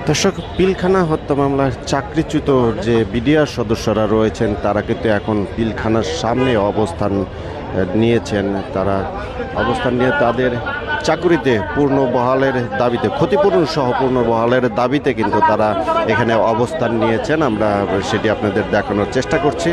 দর্শক, পিলখানা হত্যা মামলার চাকরিচ্যুত যে বিডিআর সদস্যরা রয়েছেন তারা কিন্তু এখন পিলখানার সামনে অবস্থান নিয়েছেন। তারা অবস্থান নিয়ে তাদের চাকুরিতে পূর্ণ বহালের দাবিতে, ক্ষতিপূরণ সহ পূর্ণ বহালের দাবিতে কিন্তু তারা এখানে অবস্থান নিয়েছেন। আমরা সেটি আপনাদের দেখানোর চেষ্টা করছি।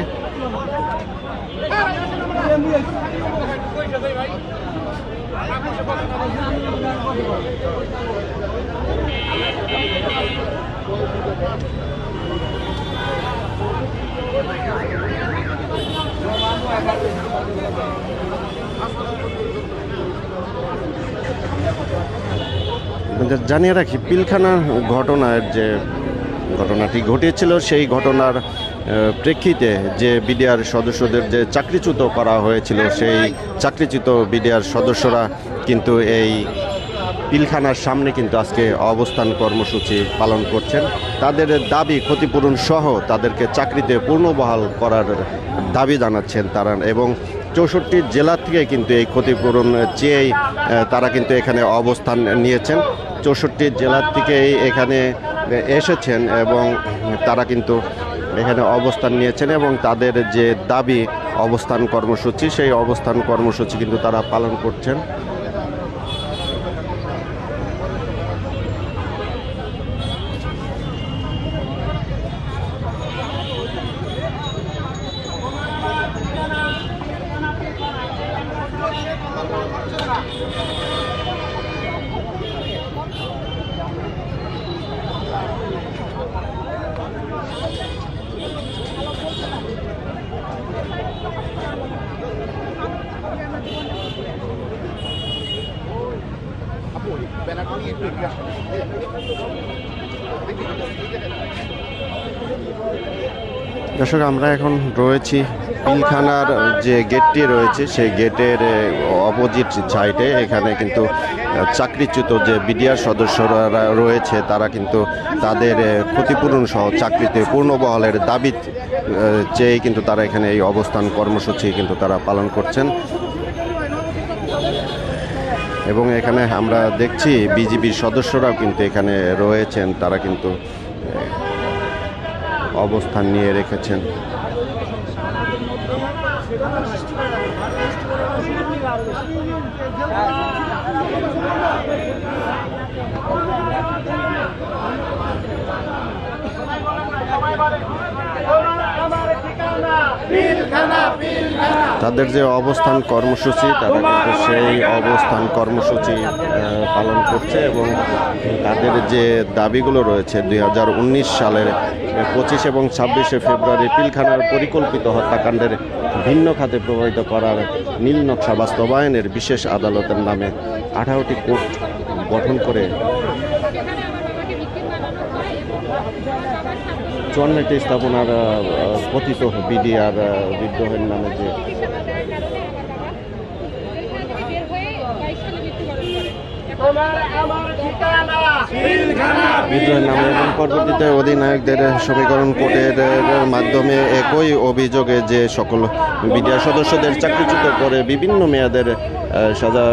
জানিয়ে রাখি, পিলখানার ঘটনার যে ঘটনাটি ঘটেছিল সেই ঘটনার প্রেক্ষিতে যে বিডিআর সদস্যদের যে চাকরিচ্যুত করা হয়েছিল, সেই চাকরিচ্যুত বিডিআর সদস্যরা কিন্তু এই পিলখানার সামনে কিন্তু আজকে অবস্থান কর্মসূচি পালন করছেন। তাদের দাবি ক্ষতিপূরণ সহ তাদেরকে চাকরিতে পূর্ণবহাল করার দাবি জানাচ্ছেন তারা, এবং 64 জেলা থেকে কিন্তু এই ক্ষতিপূরণ চেয়েই তারা কিন্তু এখানে অবস্থান নিয়েছেন। 64 জেলার থেকেই এখানে এসেছেন এবং তারা কিন্তু এখানে অবস্থান নিয়েছেন এবং তাদের যে দাবি অবস্থান কর্মসূচি, সেই অবস্থান কর্মসূচি কিন্তু তারা পালন করছেন। দর্শক, আমরা এখন রয়েছি পিলখানার যে গেটটি রয়েছে সেই গেটের অপোজিট সাইডে। এখানে কিন্তু চাকরিচ্যুত যে বিডিআর সদস্যরা রয়েছে তারা কিন্তু তাদের ক্ষতিপূরণ সহ চাকরিতে পূর্ণবহালের দাবি চেয়ে কিন্তু তারা এখানে এই অবস্থান কর্মসূচি কিন্তু তারা পালন করছেন। এবং এখানে আমরা দেখছি বিজিবির সদস্যরাও কিন্তু এখানে রয়েছেন, তারা কিন্তু অবস্থান নিয়ে রেখেছেন। তাদের যে অবস্থান কর্মসূচি, তারা কিন্তু সেই অবস্থান কর্মসূচি পালন করছে এবং তাদের যে দাবিগুলো রয়েছে 2019 সালের 25 এবং 26শে ফেব্রুয়ারি পিলখানার পরিকল্পিত হত্যাকাণ্ডের ভিন্ন খাতে প্রভাবিত করার নীল নকশা বাস্তবায়নের বিশেষ আদালতের নামে 18টি কোর্ট গঠন করে 54টি স্থাপনার পতিত বিডিআর বিদ্রোহের নামে যে বিদ্রোহের নামে এবং পরবর্তীতে অধিনায়কদের সমীকরণ কোর্টের মাধ্যমে একই অভিযোগে যে সকল বিডিআর সদস্যদের চাকরিচ্যুত করে বিভিন্ন মেয়াদের সাজা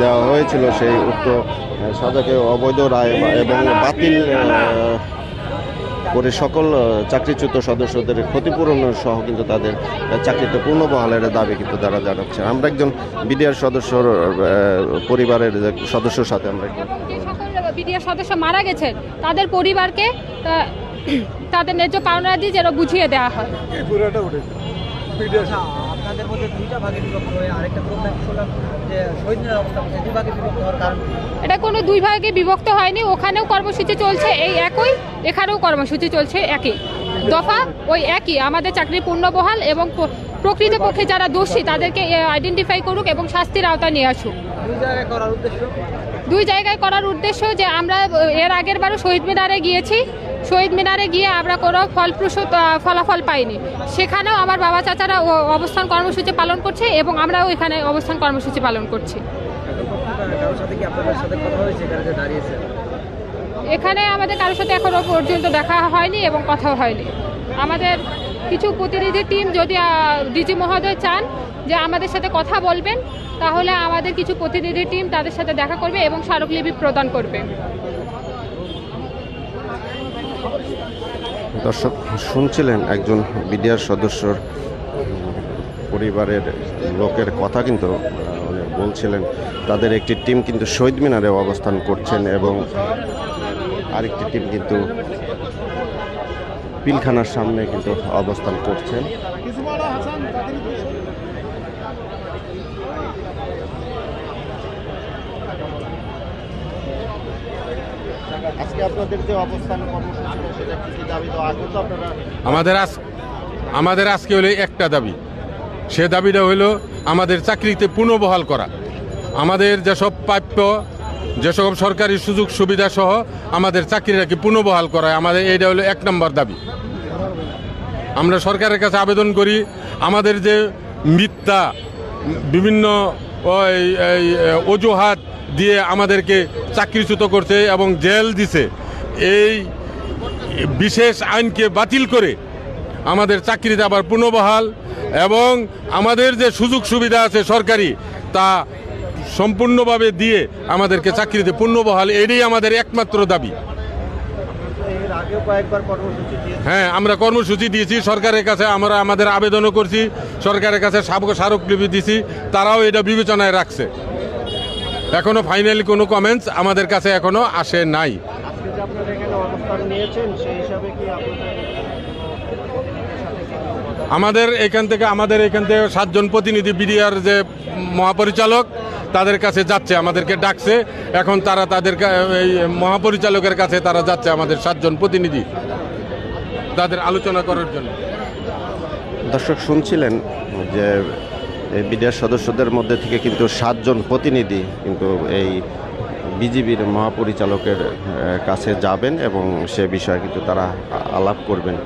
দেওয়া হয়েছিল, সেই উক্ত সাজাকে অবৈধ রায় এবং বাতিল করে সকল চাকরিচ্যুত সদস্যদের ক্ষতিপূরণ সহ কিন্তু তাদের চাকরিতে পূর্ণবহালের দাবি কিন্তু তারা জানাচ্ছে। আমরা একজন বিডিআর সদস্যর পরিবারের সদস্যর সাথে আমরা বিডিআর সদস্য মারা গেছেন তাদের পরিবারকে তাদের ন্যায্য কারণাদি যেন বুঝিয়ে দেওয়া হয়। আপনাদের মধ্যে দুইটা ভাগে বিভক্ত হয়ে আরেকটা গ্রুপ শুনলাম যে শহীদ মিনার অবস্থা করছে, দুই ভাগে বিভক্ত হওয়ার কারণ এটা কোনো দুই ভাগে বিভক্ত হয়নি। ওখানেও কর্মসূচি চলছে এই একই, এখানেও কর্মসূচি চলছে একই দফা, ওই একই আমাদের চাকরি পূর্ণবহাল এবং প্রকৃতপক্ষে যারা দোষী তাদেরকে আইডেন্টিফাই করুক এবং শাস্তির আওতায় নিয়ে আসুক। দুই জায়গায় করার উদ্দেশ্য যে আমরা এর আগের বারও শহীদ মিনারে গিয়েছি, শহীদ মিনারে গিয়ে আমরা কোনো ফলপ্রসূ ফলাফল পাইনি। সেখানেও আমার বাবা চাচারা অবস্থান কর্মসূচি পালন করছে এবং আমরাও এখানে অবস্থান কর্মসূচি পালন করছি। এখানে আমাদের কারোর সাথে এখনো পর্যন্ত দেখা হয়নি এবং কথাও হয়নি। আমাদের কিছু প্রতিনিধি টিম যদি ডিজি মহোদয় চান যে আমাদের সাথে কথা বলবেন, তাহলে আমাদের কিছু প্রতিনিধি টিম তাদের সাথে দেখা করবে এবং স্মারকলিপি প্রদান করবে। দর্শক শুনছিলেন একজন বিডিআর সদস্যর পরিবারের লোকের কথা, কিন্তু উনি বলছিলেন তাদের একটি টিম কিন্তু শহীদ মিনারে অবস্থান করছেন এবং আরেকটি টিম কিন্তু পিলখানার সামনে কিন্তু অবস্থান করছেন। আজকে আপনাদের যে অবস্থান কর্মসূচি সেটা কি দাবি তো আগে তো আপনারা আমাদের আজকে হলো একটা দাবি, সে দাবিটা হলো আমাদের চাকরিতে পুনর্বহাল করা, আমাদের যেসব প্রাপ্য যেসব সরকারি সুযোগ সুবিধা সহ আমাদের চাকরিটাকে পুনর্বহাল করা, আমাদের এইটা হলো 1 নম্বর দাবি। আমরা সরকারের কাছে আবেদন করি, আমাদের যে মিথ্যা বিভিন্ন অজুহাত দিয়ে আমাদেরকে চাকরিচ্যুত করছে এবং জেল দিছে, এই বিশেষ আইনকে বাতিল করে আমাদের চাকরিতে আবার পুনর্বহাল এবং আমাদের যে সুযোগ সুবিধা আছে সরকারি তা সম্পূর্ণভাবে দিয়ে আমাদেরকে চাকরিতে পুনর্বহাল, এটাই আমাদের একমাত্র দাবি। হ্যাঁ, আমরা কর্মসূচি দিয়েছি সরকারের কাছে, আমরা আমাদের আবেদনও করছি, সরকারের কাছে স্মারকলিপি দিয়েছি, তারাও এটা বিবেচনায় রাখছে। এখনো ফাইনালি কোনো কমেন্টস আমাদের কাছে এখনো আসে নাই। আমাদের এখান থেকে 7 জন প্রতিনিধি বিডিআর যে মহাপরিচালক তাদের কাছে যাচ্ছে, আমাদেরকে ডাকছে, এখন তারা তাদের এই মহাপরিচালকের কাছে তারা যাচ্ছে, আমাদের 7 জন প্রতিনিধি তাদের আলোচনা করার জন্য। দর্শক শুনছিলেন যে এই বিডিআর সদস্যদের মধ্যে থেকে কিন্তু 7 জন প্রতিনিধি কিন্তু এই বিজিবির মহাপরিচালকের কাছে যাবেন এবং সে বিষয়ে কিন্তু তারা আলাপ করবেন।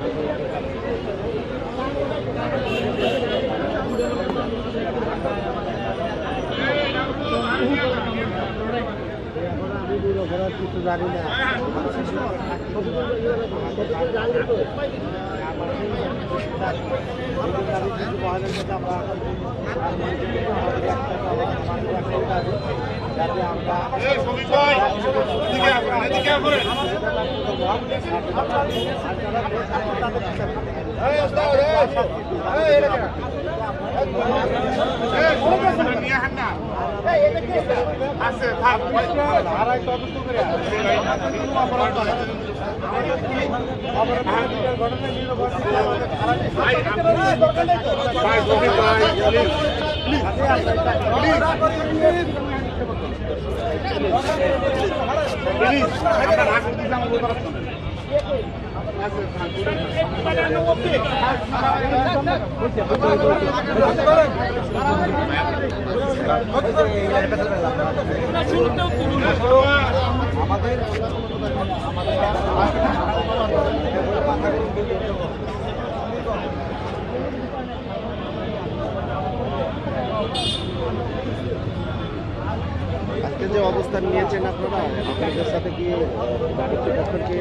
আজকে যে অবস্থান নিয়েছেন আপনারা, আপনাদের সাথে কি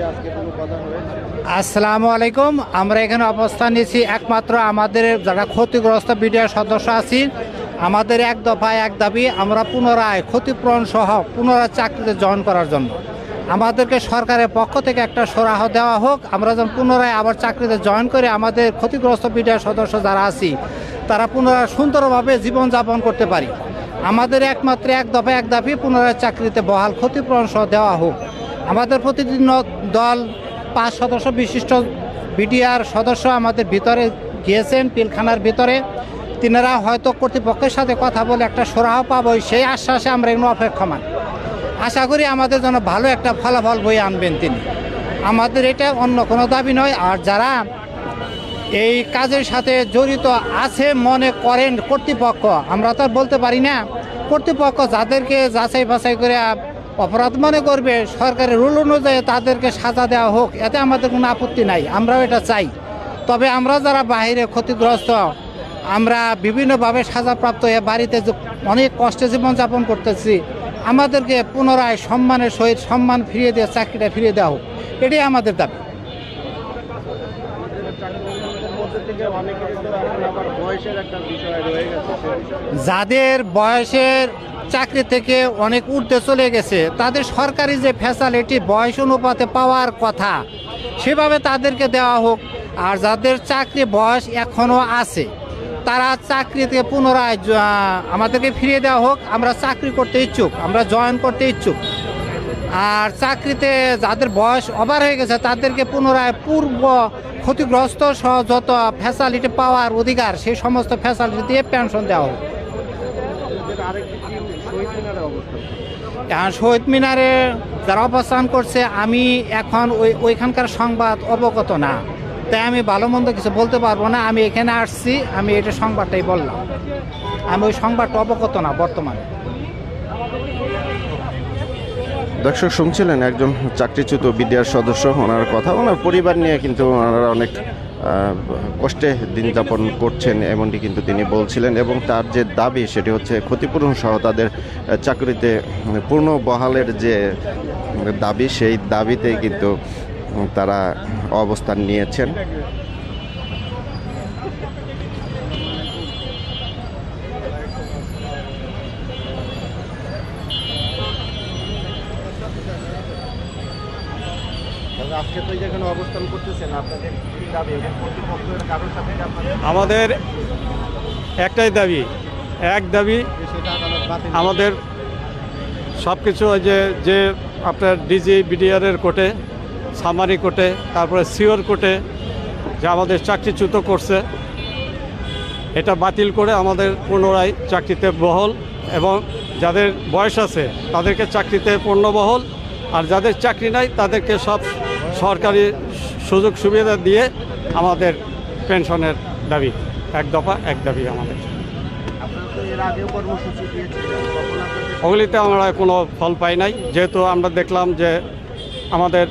আজকে কোনো কথা হবে? আসসালামু আলাইকুম। আমরা এখানে অবস্থান নিয়েছি একমাত্র আমাদের যারা ক্ষতিগ্রস্ত বিডিআর সদস্য আছি, আমাদের 1 দফা 1 দাবি, আমরা পুনরায় ক্ষতিপূরণ সহ পুনরায় চাকরিতে জয়েন করার জন্য আমাদেরকে সরকারের পক্ষ থেকে একটা সরাহ দেওয়া হোক। আমরা যেন পুনরায় আবার চাকরিতে জয়েন করে আমাদের ক্ষতিগ্রস্ত বিডিআর সদস্য যারা আছি তারা পুনরায় সুন্দরভাবে জীবনযাপন করতে পারি। আমাদের একমাত্র 1 দফা 1 দাবি, পুনরায় চাকরিতে বহাল ক্ষতিপূরণ সহ দেওয়া হোক। আমাদের প্রতিদিন দল 5 সদস্য বিশিষ্ট বিডিআর সদস্য আমাদের ভিতরে গিয়েছেন, পিলখানার ভিতরে। তিনারা হয়তো কর্তৃপক্ষের সাথে কথা বলে একটা সরাহ পাবো, সেই আশ্বাসে আমরা এগুলো অপেক্ষমান। আশা করি আমাদের জন্য ভালো একটা ফলাফল বয়ে আনবেন তিনি। আমাদের এটা অন্য কোনো দাবি নয়। আর যারা এই কাজের সাথে জড়িত আছে মনে করেন কর্তৃপক্ষ, আমরা তো আর বলতে পারি না, কর্তৃপক্ষ যাদেরকে যাচাই বাছাই করে অপরাধ মনে করবে সরকারের রুল অনুযায়ী তাদেরকে সাজা দেওয়া হোক, এতে আমাদের কোনো আপত্তি নাই, আমরাও এটা চাই। তবে আমরা যারা বাইরে ক্ষতিগ্রস্ত, আমরা বিভিন্নভাবে সাজাপ্রাপ্ত হয়ে বাড়িতে অনেক কষ্টে জীবনযাপন করতেছি, আমাদেরকে পুনরায় সম্মানের সহিত সম্মান ফিরিয়ে দিয়ে চাকরিটা ফিরিয়ে দেওয়া হোক, এটাই আমাদের দাবি। যাদের বয়সের চাকরি থেকে অনেক ঊর্ধ্বে চলে গেছে তাদের সরকারি যে ফ্যাসিলিটি বয়স অনুপাতে পাওয়ার কথা সেভাবে তাদেরকে দেওয়া হোক। আর যাদের চাকরি বয়স এখনও আছে তারা চাকরিতে পুনরায় আমাদেরকে ফিরিয়ে দেওয়া হোক। আমরা চাকরি করতে ইচ্ছুক, আমরা জয়েন করতে ইচ্ছুক। আর চাকরিতে যাদের বয়স ওভার হয়ে গেছে তাদেরকে পুনরায় পূর্ব ক্ষতিগ্রস্ত সহ যত ফ্যাসিলিটি পাওয়ার অধিকার সেই সমস্ত ফ্যাসিলিটি দিয়ে পেনশন দেওয়া হোক। এখন শহীদ মিনারে যারা অবস্থান করছে আমি এখন ওইখানকার সংবাদ অবগত না, তাই আমি ভালো মন্দ কিছু বলতে পারবো না। আমি এখানে আসছি, আমি এটা সংবাদটাই বললাম, আমি ওই সংবাদটা অবগত না বর্তমানে। দর্শক শুনছিলেন একজন চাকরিচ্যুত বিডিআর সদস্য, ওনার কথা, ওনার পরিবার নিয়ে কিন্তু ওনারা অনেক কষ্টে দিন যাপন করছেন এমনটি কিন্তু তিনি বলছিলেন। এবং তার যে দাবি সেটি হচ্ছে ক্ষতিপূরণ সহ তাদের চাকরিতে পূর্ণ বহালের যে দাবি, সেই দাবিতেই কিন্তু তারা অবস্থান নিয়েছেন। আজকে তো যেখানে অবস্থান করতেছেন আপনাদের কি দাবি এবং কর্তৃপক্ষের কারোর সাথে আমাদের একটাই দাবি, আমাদের সব কিছু যে আপনার ডিজি বিডিআরের কোর্টে, সামারি কোর্টে, তারপরে সিওর কোর্টে যে আমাদের চাকরিচ্যুত করছে এটা বাতিল করে আমাদের পুনরায় চাকরিতে বহাল, এবং যাদের বয়স আছে তাদেরকে চাকরিতে পূর্ণবহাল, আর যাদের চাকরি নাই তাদেরকে সব সরকারি সুযোগ সুবিধা দিয়ে আমাদের পেনশনের দাবি, এক দফা এক দাবি আমাদের। ওগুলিতে আমরা কোনো ফল পাই নাই, যেহেতু আমরা দেখলাম যে আমাদের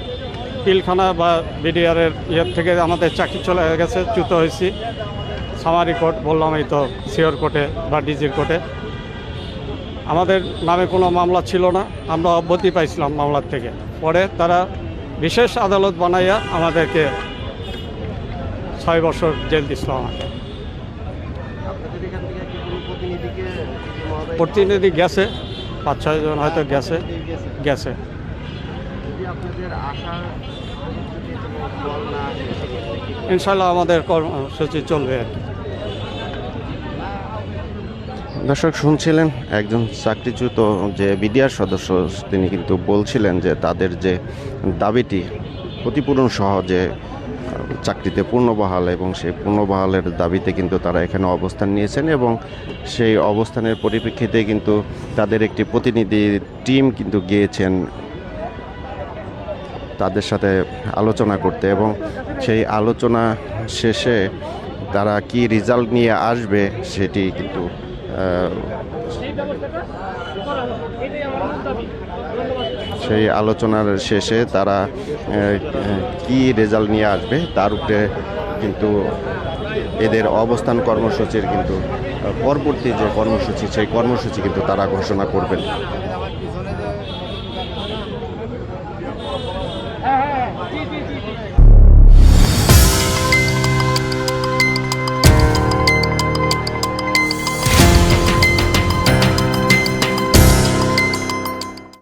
পিলখানা বা বিডিআরের ইয়ের থেকে আমাদের চাকরি চলে গেছে, চ্যুত হয়েছি। সামারি কোর্ট বললাম, এই তো সিওর কোর্টে বা ডিজির কোর্টে আমাদের নামে কোনো মামলা ছিল না, আমরা অব্যাহতি পাইছিলাম মামলার থেকে। পরে তারা বিশেষ আদালত বানাইয়া আমাদেরকে 6 বছর জেল দিছিল। আমাকে প্রতিনিধি গেছে, 5-6 জন হয়তো গেছে। ইনশাল্লাহ আমাদের কর্মসূচি চলবে আর কি। দর্শক শুনছিলেন একজন চাকরিচ্যুত যে বিডিআর সদস্য, তিনি কিন্তু বলছিলেন যে তাদের যে দাবিটি ক্ষতিপূরণ সহ যে চাকরিতে পূর্ণবহাল, এবং সেই পূর্ণবহালের দাবিতে কিন্তু তারা এখানে অবস্থান নিয়েছেন। এবং সেই অবস্থানের পরিপ্রেক্ষিতে কিন্তু তাদের একটি প্রতিনিধি টিম কিন্তু গিয়েছেন তাদের সাথে আলোচনা করতে, এবং সেই আলোচনা শেষে তারা কি রেজাল্ট নিয়ে আসবে সেটি কিন্তু সেই আলোচনার শেষে তারা কি রেজাল্ট নিয়ে আসবে তার উপরে কিন্তু এদের অবস্থান কর্মসূচির কিন্তু পরবর্তী যে কর্মসূচি, সেই কর্মসূচি কিন্তু তারা ঘোষণা করবেন।